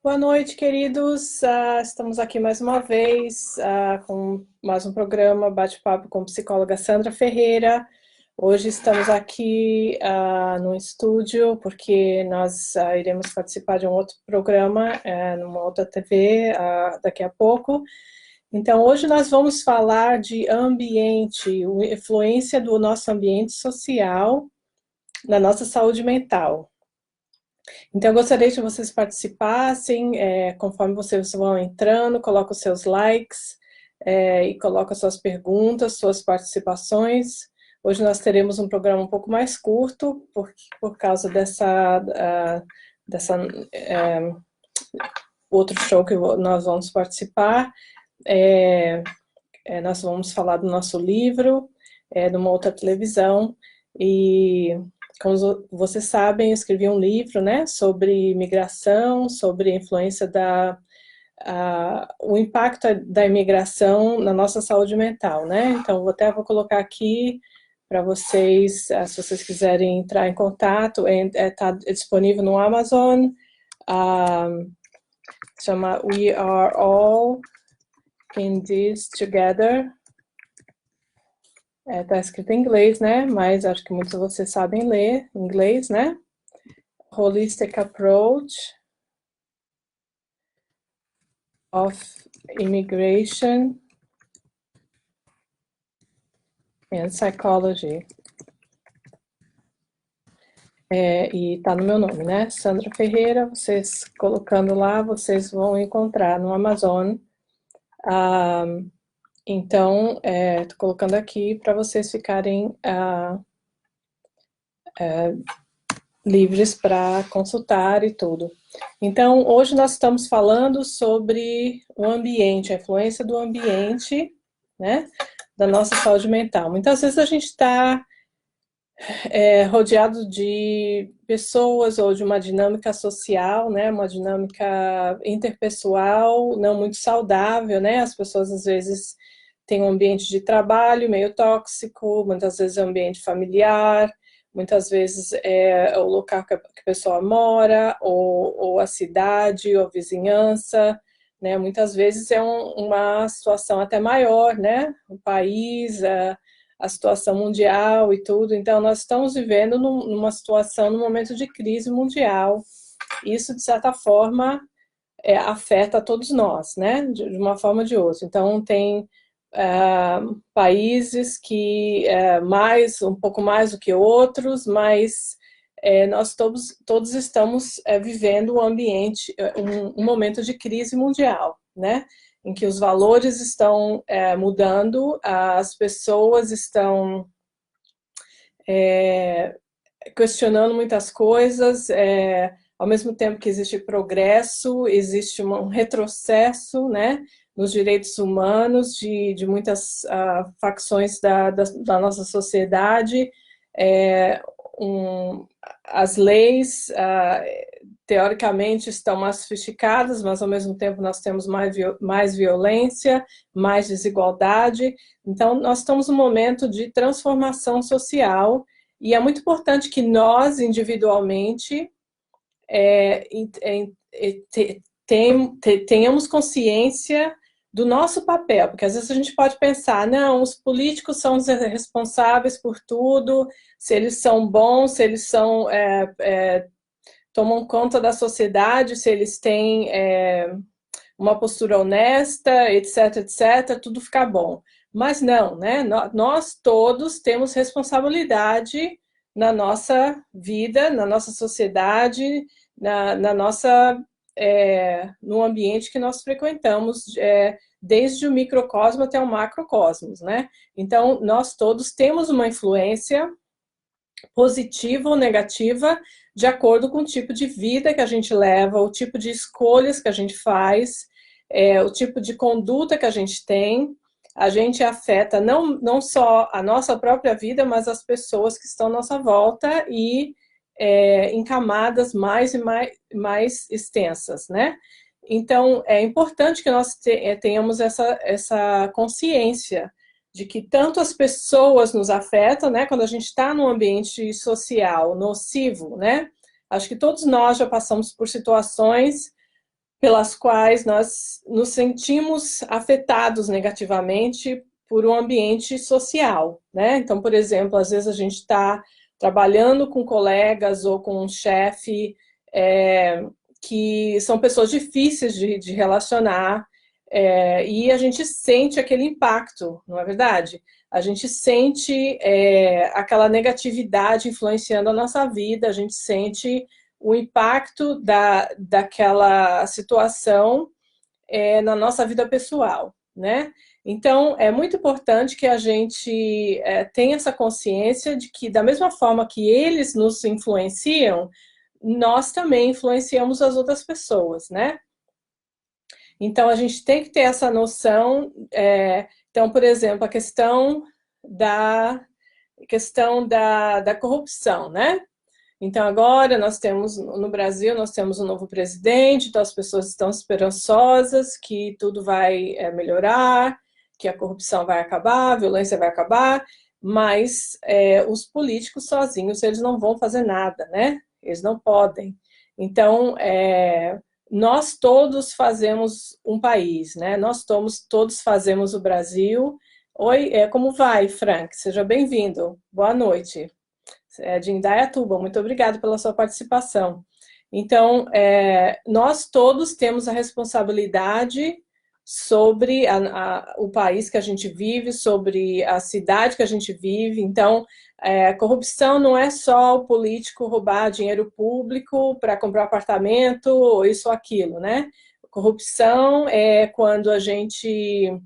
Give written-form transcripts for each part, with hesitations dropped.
Boa noite, queridos. Estamos aqui mais uma vez com mais um programa Bate-Papo com a psicóloga Sandra Ferreira. Hoje estamos aqui no estúdio porque nós iremos participar de um outro programa numa outra TV daqui a pouco. Então, hoje nós vamos falar de ambiente, a influência do nosso ambiente social na nossa saúde mental. Então, eu gostaria que vocês participassem, conforme vocês vão entrando, coloquem os seus likes, e coloquem as suas perguntas, suas participações. Hoje nós teremos um programa um pouco mais curto, por causa dessa outro show que nós vamos participar. Nós vamos falar do nosso livro, numa outra televisão, e como vocês sabem, eu escrevi um livro, né, sobre migração, sobre a influência o impacto da imigração na nossa saúde mental, né? Então, vou colocar aqui para vocês, se vocês quiserem entrar em contato, está disponível no Amazon, chama We Are All in This Together. Está escrito em inglês, né? Mas acho que muitos de vocês sabem ler inglês, né? Holistic Approach of Immigration and Psychology. E tá no meu nome, né? Sandra Ferreira. Vocês colocando lá, vocês vão encontrar no Amazon. Então, tô colocando aqui para vocês ficarem livres para consultar e tudo. Então, hoje nós estamos falando sobre o ambiente, a influência do ambiente, né, da nossa saúde mental. Muitas vezes a gente está rodeado de pessoas ou de uma dinâmica social, né, uma dinâmica interpessoal não muito saudável, né, as pessoas às vezes têm um ambiente de trabalho meio tóxico, muitas vezes é um ambiente familiar, muitas vezes é o local que a pessoa mora, ou a cidade, ou a vizinhança, né, muitas vezes é uma situação até maior, né, o país, a situação mundial e tudo. Então, nós estamos vivendo numa situação, num momento de crise mundial. Isso, de certa forma, afeta a todos nós, né? De uma forma ou de outra. Então, tem países que um pouco mais do que outros, mas nós todos estamos vivendo um ambiente, um momento de crise mundial, né? Em que os valores estão mudando, as pessoas estão questionando muitas coisas, ao mesmo tempo que existe progresso, existe um retrocesso, né, nos direitos humanos de muitas facções da nossa sociedade. As leis, teoricamente, estão mais sofisticadas, mas, ao mesmo tempo, nós temos mais violência, mais desigualdade. Então, nós estamos num momento de transformação social, e é muito importante que nós, individualmente, tenhamos consciência do nosso papel, porque às vezes a gente pode pensar, não, os políticos são os responsáveis por tudo, se eles são bons, se eles tomam conta da sociedade, se eles têm uma postura honesta, etc, etc, tudo fica bom. Mas não, né? Nós todos temos responsabilidade na nossa vida, na nossa sociedade, no ambiente que nós frequentamos, desde o microcosmo até o macrocosmos, né? Então, nós todos temos uma influência positiva ou negativa de acordo com o tipo de vida que a gente leva, o tipo de escolhas que a gente faz, o tipo de conduta que a gente tem. A gente afeta não só a nossa própria vida, mas as pessoas que estão à nossa volta e em camadas mais e mais extensas, né? Então, é importante que nós tenhamos essa consciência de que tanto as pessoas nos afetam, né? Quando a gente está num ambiente social nocivo, né? Acho que todos nós já passamos por situações pelas quais nós nos sentimos afetados negativamente por um ambiente social, né? Então, por exemplo, às vezes a gente está trabalhando com colegas ou com um chefe que são pessoas difíceis de relacionar, e a gente sente aquele impacto, não é verdade? A gente sente aquela negatividade influenciando a nossa vida, a gente sente o impacto daquela situação na nossa vida pessoal, né? Então, é muito importante que a gente tenha essa consciência de que, da mesma forma que eles nos influenciam, nós também influenciamos as outras pessoas, né? Então, a gente tem que ter essa noção. Então, por exemplo, a questão da corrupção, né? Então, agora nós temos, no Brasil, nós temos um novo presidente, então as pessoas estão esperançosas que tudo vai melhorar, que a corrupção vai acabar, a violência vai acabar, mas os políticos sozinhos, eles não vão fazer nada, né? Eles não podem. Então, nós todos fazemos um país, né? Nós todos fazemos o Brasil. Oi, como vai, Frank? Seja bem-vindo. Boa noite. De Indaiatuba, muito obrigado pela sua participação. Então, nós todos temos a responsabilidade sobre o país que a gente vive, sobre a cidade que a gente vive. Então, corrupção não é só o político roubar dinheiro público para comprar apartamento ou isso ou aquilo, né? Corrupção é quando a gente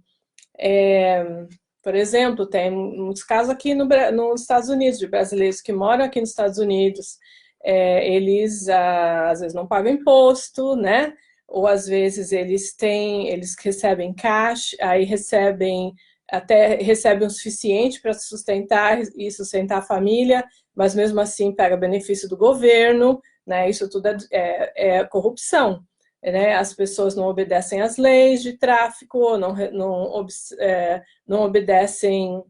por exemplo, tem muitos casos aqui nos Estados Unidos, de brasileiros que moram aqui nos Estados Unidos, eles às vezes não pagam imposto, né? Ou às vezes eles recebem cash, aí recebem o suficiente para sustentar a família, mas mesmo assim pega benefício do governo, né? Isso tudo é corrupção. Né, as pessoas não obedecem às leis de tráfico, não obedecem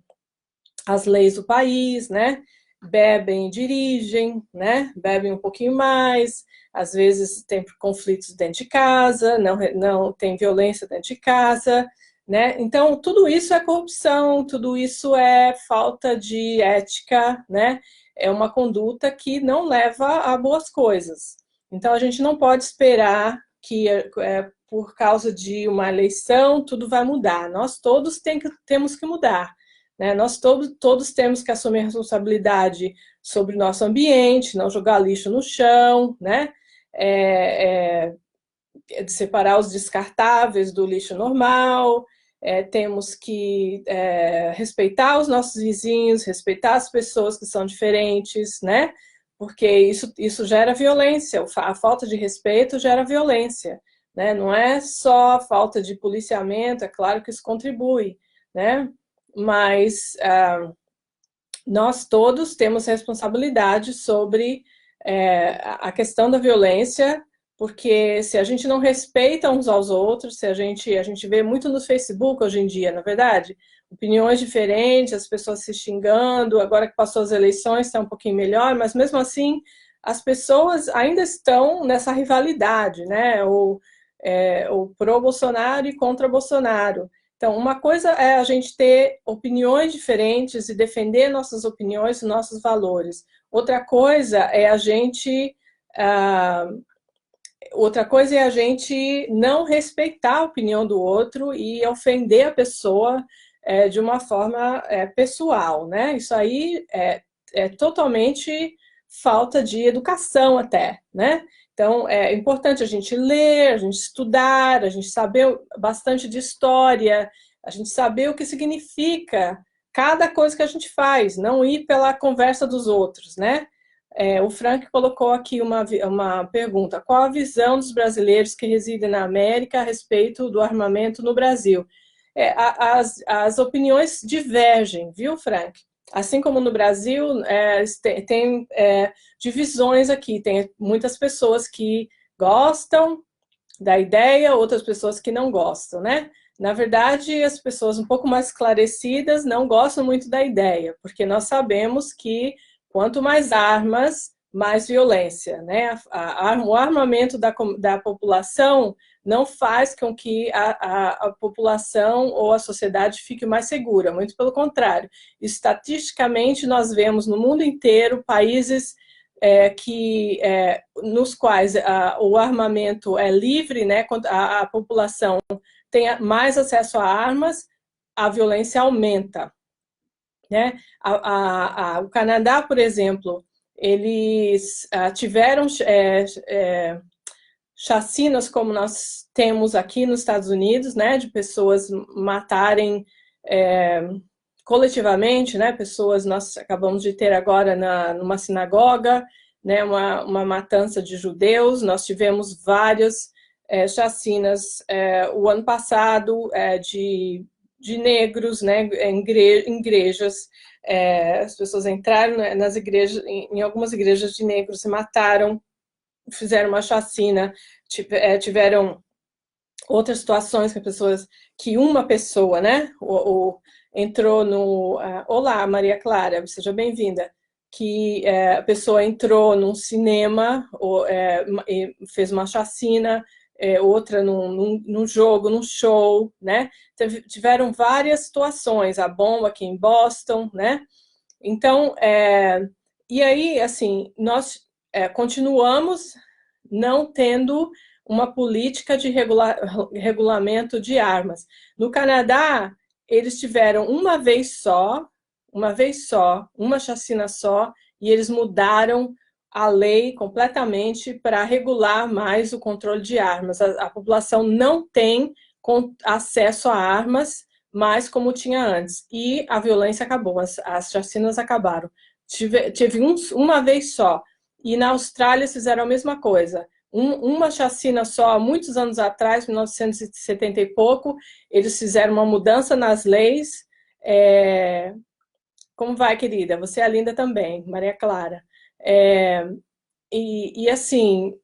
às leis do país, né? Bebem, dirigem, né? Bebem um pouquinho mais, às vezes tem conflitos dentro de casa, não tem violência dentro de casa, né? Então, tudo isso é corrupção, tudo isso é falta de ética, né? É uma conduta que não leva a boas coisas. Então, a gente não pode esperar que por causa de uma eleição tudo vai mudar. Nós todos temos que mudar. Né? Nós todos temos que assumir a responsabilidade sobre o nosso ambiente, não jogar lixo no chão, né? De separar os descartáveis do lixo normal, temos que respeitar os nossos vizinhos, respeitar as pessoas que são diferentes, né? Porque isso gera violência, a falta de respeito gera violência, né? Não é só a falta de policiamento, é claro que isso contribui, né? Mas nós todos temos responsabilidade sobre a questão da violência, porque se a gente não respeita uns aos outros, se a gente vê muito no Facebook hoje em dia, na verdade, opiniões diferentes, as pessoas se xingando, agora que passou as eleições está um pouquinho melhor, mas mesmo assim as pessoas ainda estão nessa rivalidade, né? O pró-Bolsonaro e contra Bolsonaro. Então, uma coisa é a gente ter opiniões diferentes e defender nossas opiniões e nossos valores. Outra coisa é a gente não respeitar a opinião do outro e ofender a pessoa de uma forma pessoal, né? Isso aí é totalmente falta de educação até, né? Então, é importante a gente ler, a gente estudar, a gente saber bastante de história, a gente saber o que significa cada coisa que a gente faz, não ir pela conversa dos outros, né? O Frank colocou aqui uma pergunta. Qual a visão dos brasileiros que residem na América a respeito do armamento no Brasil? As opiniões divergem, viu, Frank? Assim como no Brasil, tem divisões aqui. Tem muitas pessoas que gostam da ideia, outras pessoas que não gostam, né? Na verdade, as pessoas um pouco mais esclarecidas não gostam muito da ideia, porque nós sabemos que quanto mais armas, mais violência, né? O armamento da população não faz com que a população ou a sociedade fique mais segura, muito pelo contrário. Estatisticamente, nós vemos no mundo inteiro países nos quais o armamento é livre, né? A população tem mais acesso a armas, a violência aumenta, né? O Canadá, por exemplo, eles tiveram chacinas como nós temos aqui nos Estados Unidos, né, de pessoas matarem coletivamente, né, pessoas, nós acabamos de ter agora numa sinagoga, né, uma matança de judeus, nós tivemos várias chacinas o ano passado de negros, né, em igrejas, as pessoas entraram nas igrejas, em algumas igrejas de negros, se mataram, fizeram uma chacina, tiveram outras situações que uma pessoa, né, entrou no... Olá, Maria Clara, seja bem-vinda. Que a pessoa entrou num cinema, e fez uma chacina, outra num jogo, num show, né? Tiveram várias situações, a bomba aqui em Boston, né? Então, e aí, assim, nós continuamos não tendo uma política de regulamento de armas. No Canadá, eles tiveram uma chacina só, e eles mudaram a lei completamente para regular mais o controle de armas. A população não tem acesso a armas mais como tinha antes. E a violência acabou, as chacinas acabaram. Teve uma vez só. E na Austrália fizeram a mesma coisa. Uma chacina só, há muitos anos atrás, 1970 e pouco, eles fizeram uma mudança nas leis. Como vai, querida? Você é linda também, Maria Clara. E assim,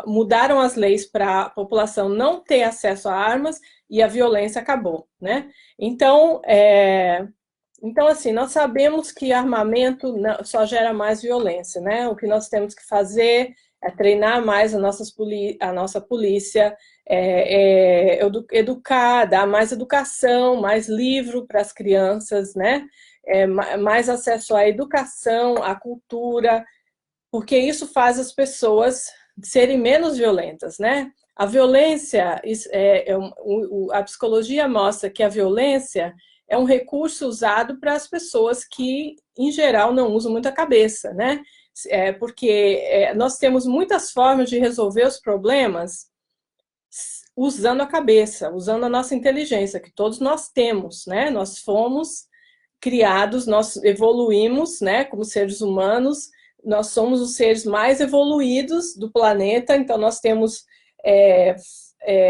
mudaram as leis para a população não ter acesso a armas e a violência acabou, né? Então, assim, nós sabemos que armamento só gera mais violência, né? O que nós temos que fazer é treinar mais a nossa polícia, educar, dar mais educação, mais livro para as crianças, né? Mais acesso à educação, à cultura, porque isso faz as pessoas serem menos violentas, né? A violência, a psicologia mostra que a violência é um recurso usado para as pessoas que, em geral, não usam muito a cabeça, né? Porque nós temos muitas formas de resolver os problemas usando a cabeça, usando a nossa inteligência, que todos nós temos, né? Nós fomos criados, nós evoluímos, né, como seres humanos, nós somos os seres mais evoluídos do planeta, então nós temos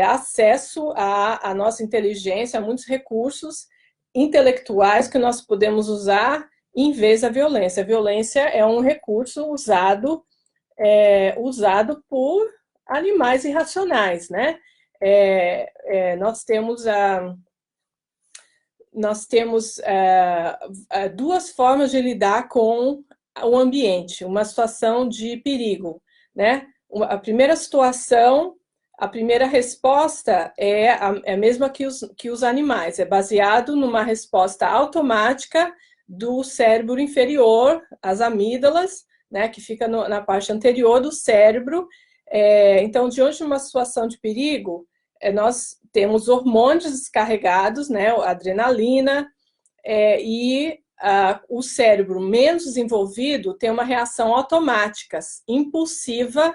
acesso à nossa inteligência, a muitos recursos intelectuais que nós podemos usar em vez da violência. A violência é um recurso usado por animais irracionais, né? Nós temos duas formas de lidar com o ambiente, uma situação de perigo, né? A primeira situação, a primeira resposta é a mesma que os animais, é baseado numa resposta automática do cérebro inferior, as amígdalas, né, que fica na parte anterior do cérebro. Então, diante de uma situação de perigo, nós temos hormônios descarregados, né, a adrenalina, o cérebro menos desenvolvido tem uma reação automática, impulsiva,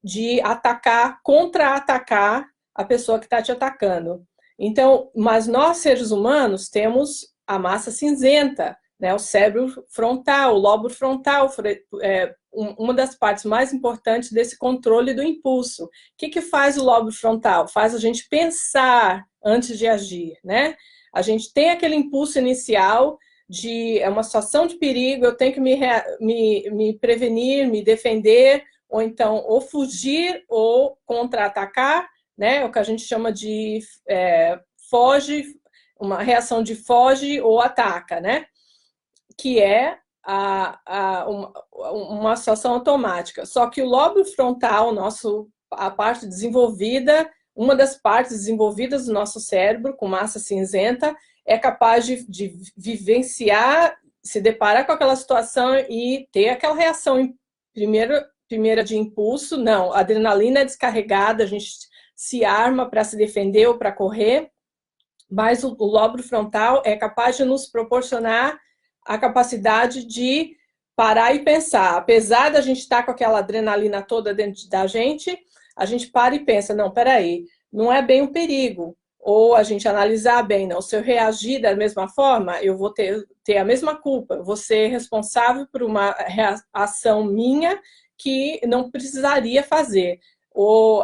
de atacar, contra-atacar a pessoa que está te atacando. Então, mas nós, seres humanos, temos a massa cinzenta, né, o cérebro frontal, o lobo frontal, uma das partes mais importantes desse controle do impulso. O que faz o lobo frontal? Faz a gente pensar antes de agir, né? A gente tem aquele impulso inicial de uma situação de perigo, eu tenho que me prevenir, me defender, ou então ou fugir ou contra-atacar, né? O que a gente chama de foge, uma reação de foge ou ataca, né? Que é uma situação automática. Só que o lóbulo frontal, a parte desenvolvida, uma das partes desenvolvidas do nosso cérebro, com massa cinzenta, é capaz de vivenciar, se deparar com aquela situação e ter aquela reação primeira de impulso. Não, a adrenalina é descarregada, a gente se arma para se defender ou para correr, mas o lóbulo frontal é capaz de nos proporcionar a capacidade de parar e pensar. Apesar da gente estar com aquela adrenalina toda dentro da gente, a gente para e pensa, não, peraí, não é bem um perigo. Ou a gente analisar bem, não, se eu reagir da mesma forma, eu vou ter a mesma culpa, eu vou ser responsável por uma ação minha que não precisaria fazer. Ou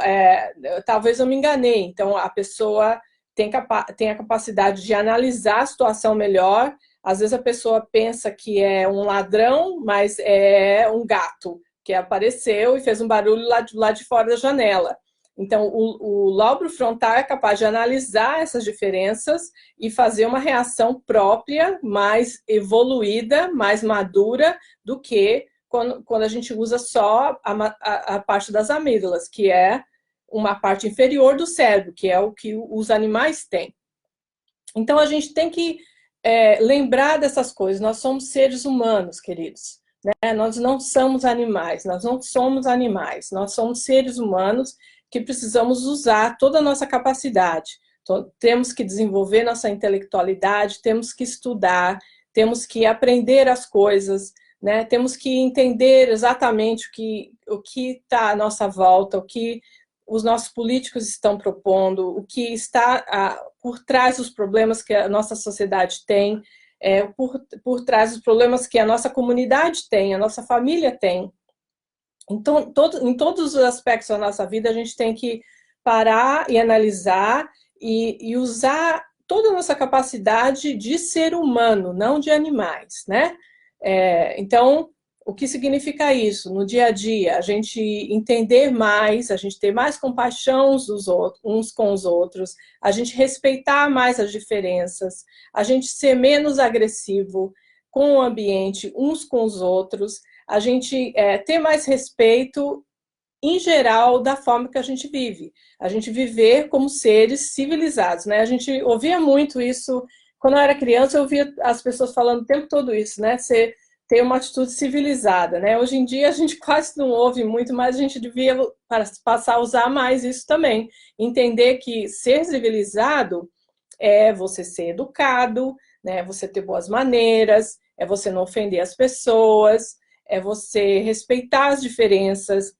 talvez eu me enganei, então a pessoa tem a capacidade de analisar a situação melhor. Às vezes a pessoa pensa que é um ladrão, mas é um gato que apareceu e fez um barulho lá de fora da janela. Então, o lóbulo frontal é capaz de analisar essas diferenças e fazer uma reação própria, mais evoluída, mais madura, do que quando a gente usa só a parte das amígdalas, que é uma parte inferior do cérebro, que é o que os animais têm. Então, a gente tem que lembrar dessas coisas. Nós somos seres humanos, queridos. Né? Nós não somos animais, nós não somos animais. Nós somos seres humanos que precisamos usar toda a nossa capacidade. Então, temos que desenvolver nossa intelectualidade, temos que estudar, temos que aprender as coisas, né? Temos que entender exatamente o que está à nossa volta, o que os nossos políticos estão propondo, o que está por trás dos problemas que a nossa sociedade tem, por trás dos problemas que a nossa comunidade tem, a nossa família tem. Então, em todos os aspectos da nossa vida, a gente tem que parar e analisar e usar toda a nossa capacidade de ser humano, não de animais, né? Então, o que significa isso? No dia a dia, a gente entender mais, a gente ter mais compaixão uns com os outros, a gente respeitar mais as diferenças, a gente ser menos agressivo com o ambiente, uns com os outros, a gente ter mais respeito, em geral, da forma que a gente vive. A gente viver como seres civilizados, né? A gente ouvia muito isso, quando eu era criança, eu ouvia as pessoas falando o tempo todo isso, né? Você ter uma atitude civilizada, né? Hoje em dia a gente quase não ouve muito, mas a gente devia passar a usar mais isso também. Entender que ser civilizado é você ser educado, né? Você ter boas maneiras, é você não ofender as pessoas, é você respeitar as diferenças.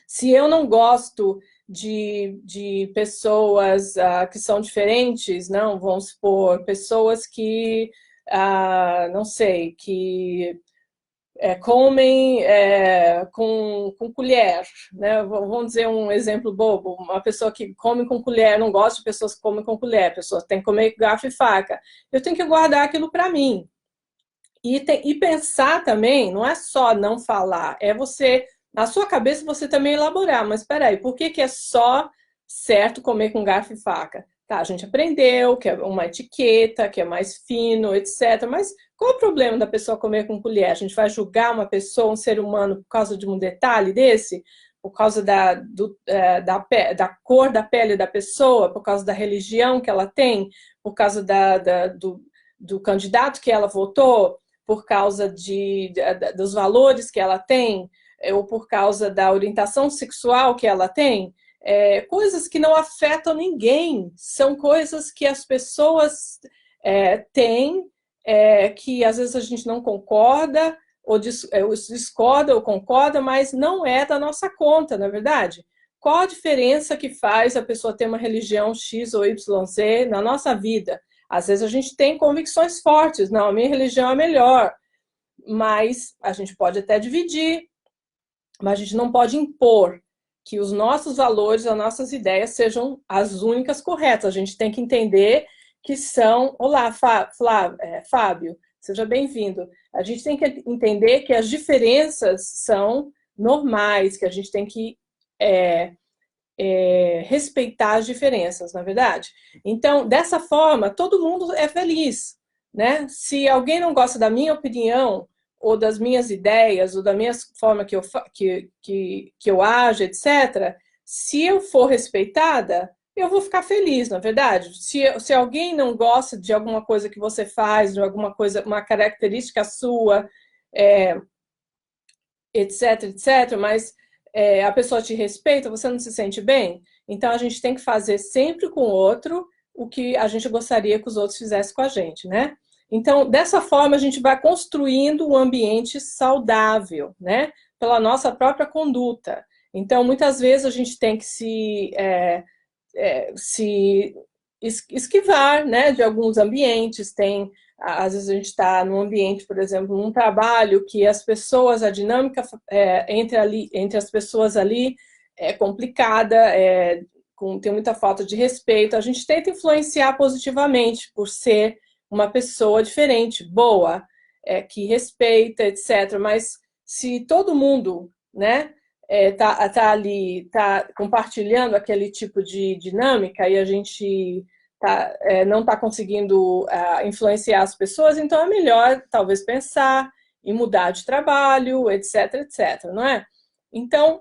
Se eu não gosto de pessoas que são diferentes, não, vamos supor, pessoas que, não sei, que comem com colher, né? Vamos dizer um exemplo bobo, uma pessoa que come com colher, não gosta de pessoas que comem com colher, pessoas têm que comer com garfo e faca. Eu tenho que guardar aquilo para mim. E pensar também, não é só não falar, é você, na sua cabeça, você também elaborar. Mas espera aí, por que é só certo comer com garfo e faca? Tá, a gente aprendeu que é uma etiqueta, que é mais fino, etc. Mas qual é o problema da pessoa comer com colher? A gente vai julgar uma pessoa, um ser humano, por causa de um detalhe desse? Por causa da cor da pele da pessoa? Por causa da religião que ela tem? Por causa do candidato que ela votou? Por causa dos valores que ela tem, ou por causa da orientação sexual que ela tem, coisas que não afetam ninguém, são coisas que as pessoas têm, que às vezes a gente não concorda, ou discorda ou concorda, mas não é da nossa conta, não é verdade? Qual a diferença que faz a pessoa ter uma religião X ou YZ na nossa vida? Às vezes a gente tem convicções fortes, não, a minha religião é melhor, mas a gente pode até dividir, mas a gente não pode impor que os nossos valores, as nossas ideias sejam as únicas corretas. A gente tem que entender que são... Olá, Fábio, seja bem-vindo. A gente tem que entender que as diferenças são normais, que a gente tem que respeitar as diferenças, na é verdade? Então, dessa forma, todo mundo é feliz, né? Se alguém não gosta da minha opinião, ou das minhas ideias, ou da minha forma que eu ajo, etc., se eu for respeitada, eu vou ficar feliz, na verdade. Se alguém não gosta de alguma coisa que você faz, de alguma coisa, uma característica sua, etc, etc, mas a pessoa te respeita, você não se sente bem? Então, a gente tem que fazer sempre com o outro o que a gente gostaria que os outros fizessem com a gente, né? Então, dessa forma, a gente vai construindo um ambiente saudável, né? Pela nossa própria conduta. Então, muitas vezes a gente tem que se esquivar, né, de alguns ambientes. Às vezes a gente está num ambiente, por exemplo, num trabalho que as pessoas, a dinâmica entre as pessoas ali é complicada, tem muita falta de respeito. A gente tenta influenciar positivamente por ser uma pessoa diferente, boa, que respeita, etc. Mas se todo mundo, né, tá ali, tá compartilhando aquele tipo de dinâmica e a gente não está conseguindo influenciar as pessoas, então é melhor talvez pensar em mudar de trabalho, etc, etc, não é? Então,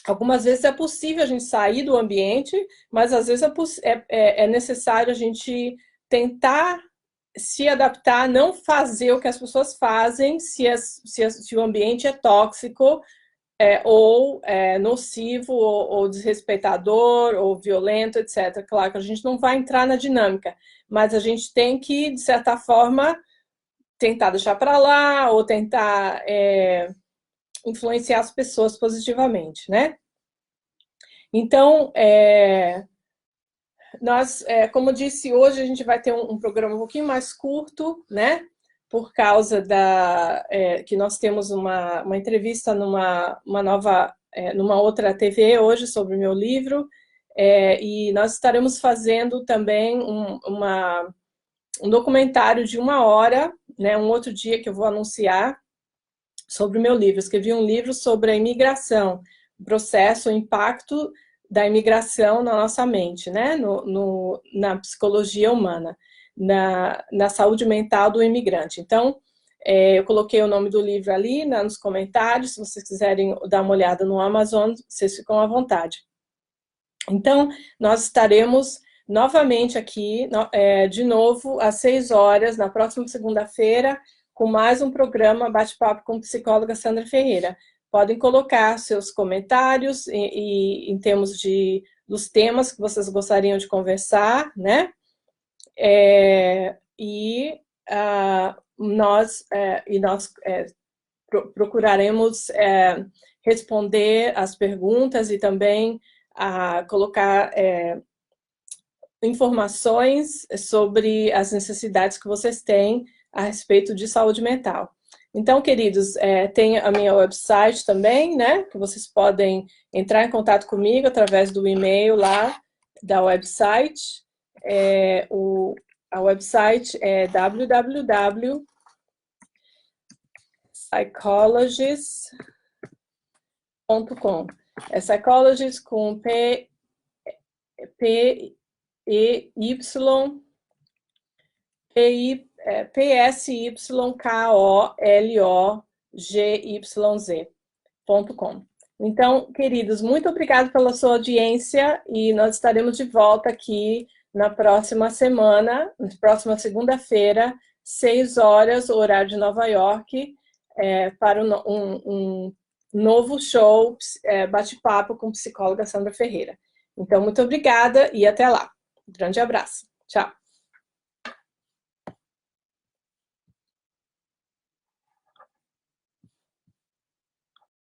algumas vezes é possível a gente sair do ambiente, mas às vezes é necessário a gente tentar se adaptar, não fazer o que as pessoas fazem se o ambiente é tóxico, ou nocivo, ou desrespeitador, ou violento, etc. Claro que a gente não vai entrar na dinâmica, mas a gente tem que, de certa forma, tentar deixar para lá, ou tentar influenciar as pessoas positivamente, né? Então, nós, como eu disse, hoje a gente vai ter um programa um pouquinho mais curto, né? Por causa que nós temos uma entrevista numa outra TV hoje sobre o meu livro, e nós estaremos fazendo também um documentário de 1 hora, né? Um outro dia que eu vou anunciar sobre o meu livro. Eu escrevi um livro sobre a imigração, o processo, o impacto da imigração na nossa mente, né? Na psicologia humana, na saúde mental do imigrante. Então, eu coloquei o nome do livro ali nos comentários, se vocês quiserem dar uma olhada no Amazon, vocês ficam à vontade. Então, nós estaremos novamente aqui, de novo, às 6 horas, na próxima segunda-feira, com mais um programa Bate-Papo com a psicóloga Sandra Ferreira. Podem colocar seus comentários em termos dos temas que vocês gostariam de conversar, né? Nós procuraremos responder as perguntas e também colocar informações sobre as necessidades que vocês têm a respeito de saúde mental. Então, queridos, tem a minha website também, né? Que vocês podem entrar em contato comigo através do e-mail lá da website. A website é www.psychologist.com. É psychologist com PSYKOLOGYZ.com. Então, queridos, muito obrigado pela sua audiência e nós estaremos de volta aqui na próxima semana, na próxima segunda-feira, 6 horas, horário de Nova York, para um novo show, Bate-Papo com a psicóloga Sandra Ferreira. Então, muito obrigada e até lá. Um grande abraço. Tchau.